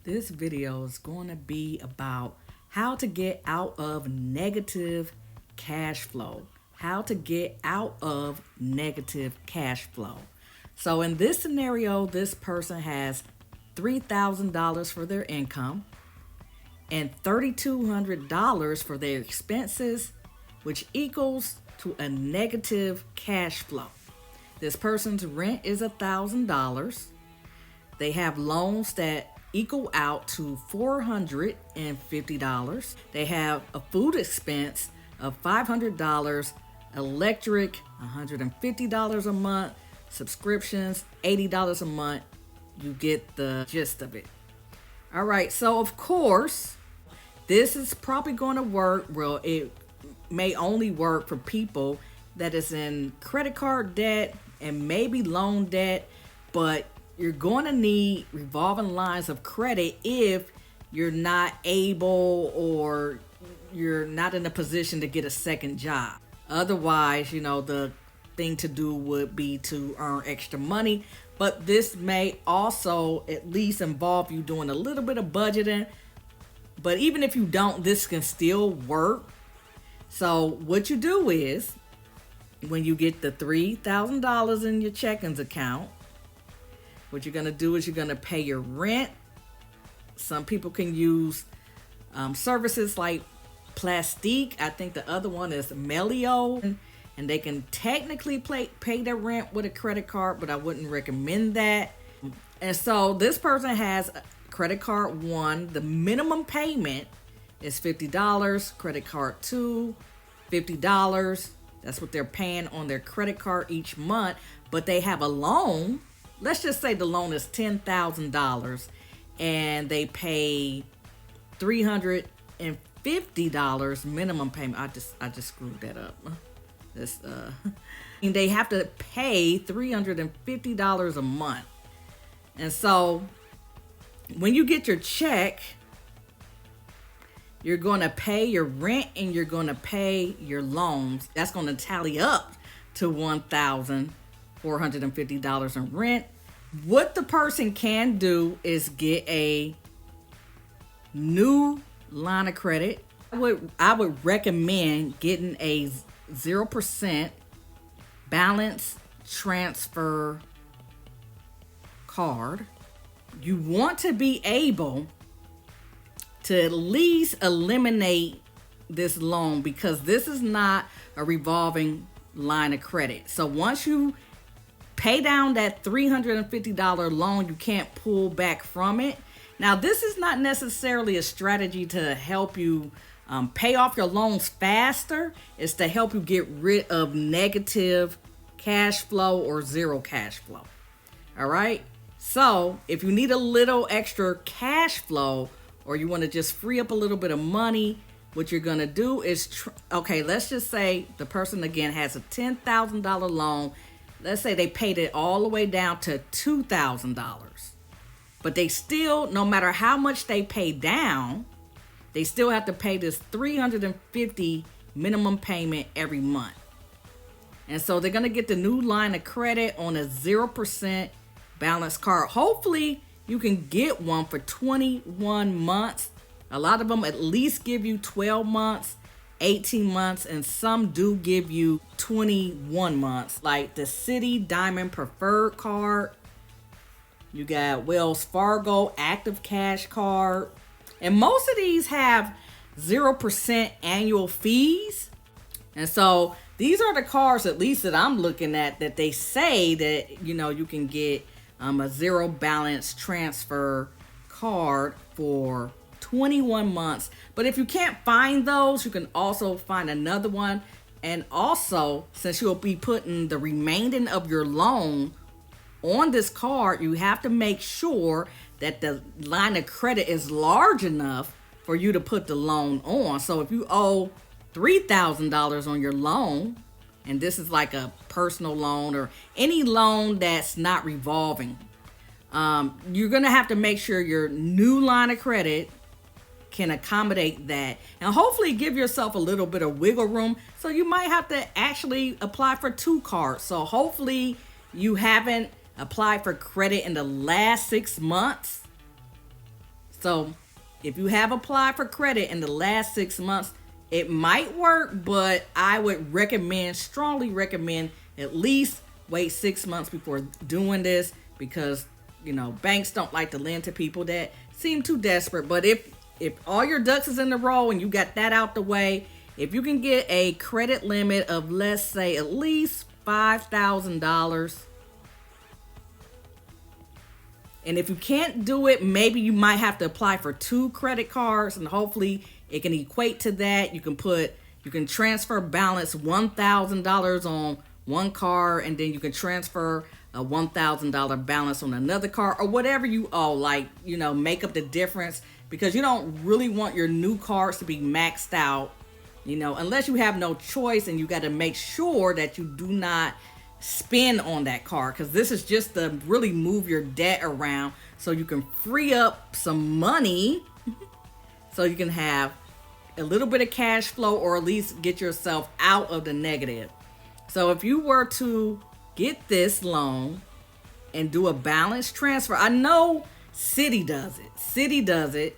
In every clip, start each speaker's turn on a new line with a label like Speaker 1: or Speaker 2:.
Speaker 1: This video is going to be about how to get out of negative cash flow. How to get out of negative cash flow. So in this scenario, this person has $3,000 for their income and $3,200 for their expenses, which equals to a negative cash flow. This person's rent is $1,000. They have loans that equal out to $450. They have a food expense of $500, electric $150 a month, subscriptions $80 a month. You get the gist of it. All right, so of course, this is probably going to work. Well, it may only work for people that is in credit card debt and maybe loan debt, but you're going to need revolving lines of credit if you're not able or you're not in a position to get a second job. Otherwise, the thing to do would be to earn extra money. But this may also at least involve you doing a little bit of budgeting. But even if you don't, this can still work. So what you do is, when you get the $3,000 in your checkings account, what you're going to do is you're going to pay your rent. Some people can use services like Plastique. I think the other one is Melio. And they can technically pay their rent with a credit card, but I wouldn't recommend that. And so this person has credit card 1. The minimum payment is $50. Credit card 2, $50. That's what they're paying on their credit card each month. But they have a loan. Let's just say the loan is $10,000 and they pay $350 minimum payment. I just screwed that up. And they have to pay $350 a month. And so when you get your check, you're going to pay your rent and you're going to pay your loans. That's going to tally up to $1,450 in rent. What the person can do is get a new line of credit. I would recommend getting a 0% balance transfer card. You want to be able to at least eliminate this loan because this is not a revolving line of credit. So once you pay down that $350 loan, you can't pull back from it. Now, this is not necessarily a strategy to help you pay off your loans faster. It's to help you get rid of negative cash flow or zero cash flow. All right. So if you need a little extra cash flow or you want to just free up a little bit of money, what you're going to do is, let's just say the person again has a $10,000 loan. Let's say they paid it all the way down to $2,000. But they still, no matter how much they pay down, they still have to pay this $350 minimum payment every month. And so they're going to get the new line of credit on a 0% balance card. Hopefully you can get one for 21 months. A lot of them at least give you 12 months, 18 months, and some do give you 21 months. Like the Citi Diamond Preferred card. You got Wells Fargo Active Cash card. And most of these have 0% annual fees. And so these are the cards, at least that I'm looking at, that they say that, you can get a zero balance transfer card for 21 months. But if you can't find those, you can also find another one. And also, since you'll be putting the remaining of your loan on this card, you have to make sure that the line of credit is large enough for you to put the loan on. So if you owe $3,000 on your loan, and this is like a personal loan or any loan that's not revolving, you're going to have to make sure your new line of credit can accommodate that, and hopefully give yourself a little bit of wiggle room. So you might have to actually apply for 2 cards. So hopefully you haven't applied for credit in the last 6 months. So if you have applied for credit in the last 6 months, it might work, but I would strongly recommend at least wait 6 months before doing this, because banks don't like to lend to people that seem too desperate. But if all your ducks is in the row and you got that out the way, if you can get a credit limit of, let's say, at least $5,000, and if you can't do it, maybe you might have to apply for 2 credit cards, and hopefully it can equate to that. You can transfer balance $1,000 on one card, and then you can transfer a $1,000 balance on another card, or whatever you owe. Make up the difference, because you don't really want your new cards to be maxed out, unless you have no choice, and you got to make sure that you do not spend on that card, because this is just to really move your debt around so you can free up some money so you can have a little bit of cash flow, or at least get yourself out of the negative. So if you were to get this loan and do a balance transfer, I know Citi does it.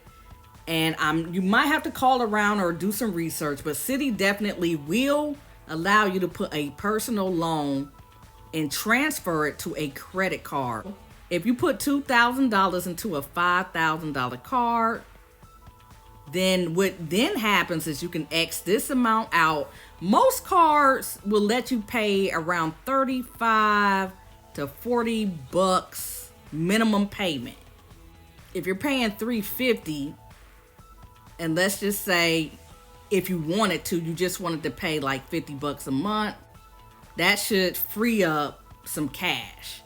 Speaker 1: And you might have to call around or do some research, but Citi definitely will allow you to put a personal loan and transfer it to a credit card. If you put $2,000 into a $5,000 card, then what then happens is you can X this amount out. Most cards will let you pay around $35 to $40 minimum payment. If you're paying $350, and let's just say if you just wanted to pay like $50 a month, that should free up some cash.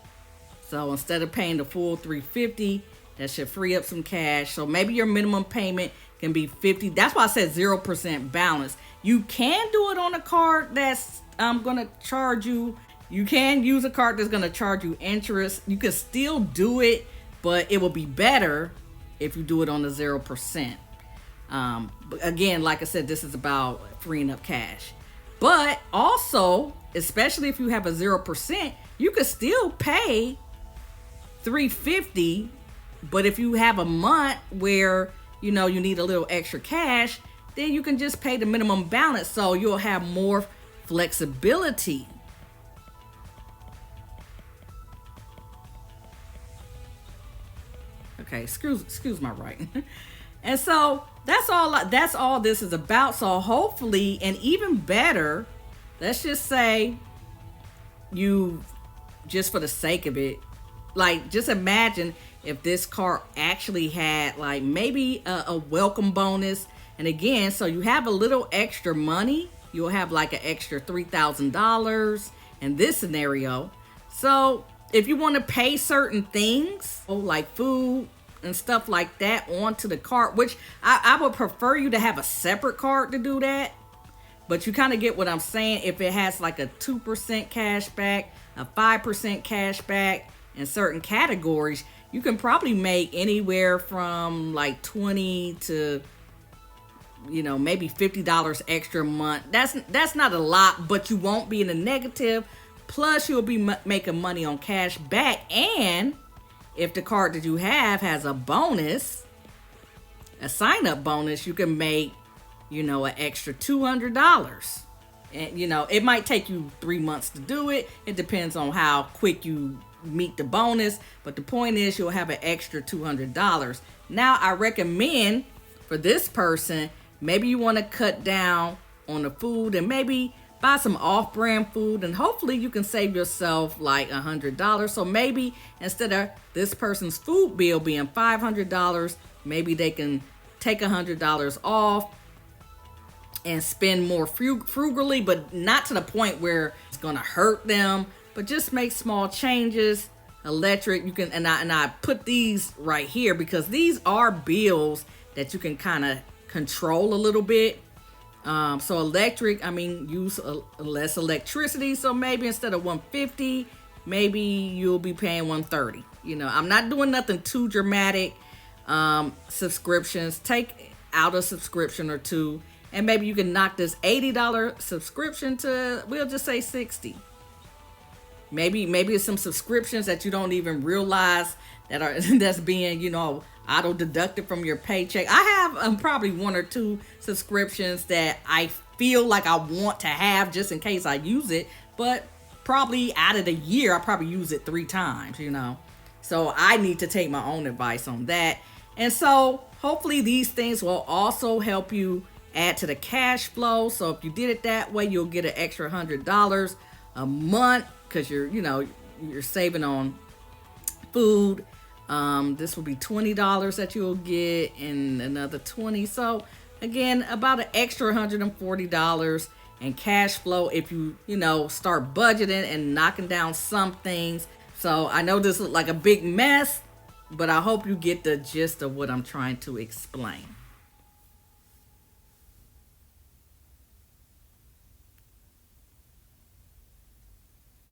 Speaker 1: So instead of paying the full $350, that should free up some cash. So maybe your minimum payment can be $50. That's why I said 0% balance. You can do it on a card that's gonna charge you. You can use a card that's gonna charge you interest. You can still do it, but it will be better if you do it on the 0%. But again, like I said, this is about freeing up cash. But also, especially if you have a 0%, you could still pay $350. But if you have a month where you need a little extra cash, then you can just pay the minimum balance, so you'll have more flexibility. Okay, excuse my writing. And so that's all this is about. So hopefully, and even better, let's just say you, just for the sake of it, just imagine if this card actually had maybe a welcome bonus. And again, so you have a little extra money. You'll have an extra $3,000 in this scenario. So if you want to pay certain things, like food and stuff like that, onto the card, which I would prefer you to have a separate card to do that. But you kind of get what I'm saying. If it has a 2% cash back, a 5% cash back in certain categories, you can probably make anywhere from 20 to maybe $50 extra a month. That's not a lot, but you won't be in the negative. Plus, you'll be making money on cash back. And if the card that you have has a bonus, a sign-up bonus, you can make an extra $200. And it might take you 3 months to do it. It depends on how quick you meet the bonus, but the point is you'll have an extra $200. Now, I recommend for this person, maybe you want to cut down on the food and maybe buy some off-brand food, and hopefully you can save yourself $100. So maybe instead of this person's food bill being $500, maybe they can take $100 off and spend more frugally, but not to the point where it's gonna hurt them. But just make small changes. Electric, you can, and I put these right here because these are bills that you can kind of control a little bit. So electric, use less electricity. So maybe instead of $150, maybe you'll be paying $130. I'm not doing nothing too dramatic. Subscriptions, take out a subscription or two, and maybe you can knock this $80 subscription to, we'll just say $60. Maybe it's some subscriptions that you don't even realize that's being, auto deducted from your paycheck. I have probably one or two subscriptions that I feel like I want to have just in case I use it, but probably out of the year I probably use it 3 times. So I need to take my own advice on that. And so hopefully these things will also help you add to the cash flow. So if you did it that way, you'll get an extra $100 a month because you're saving on food. This will be $20 that you'll get and another 20. So again, about an extra $140 in cash flow if you start budgeting and knocking down some things. So I know this looks like a big mess, but I hope you get the gist of what I'm trying to explain.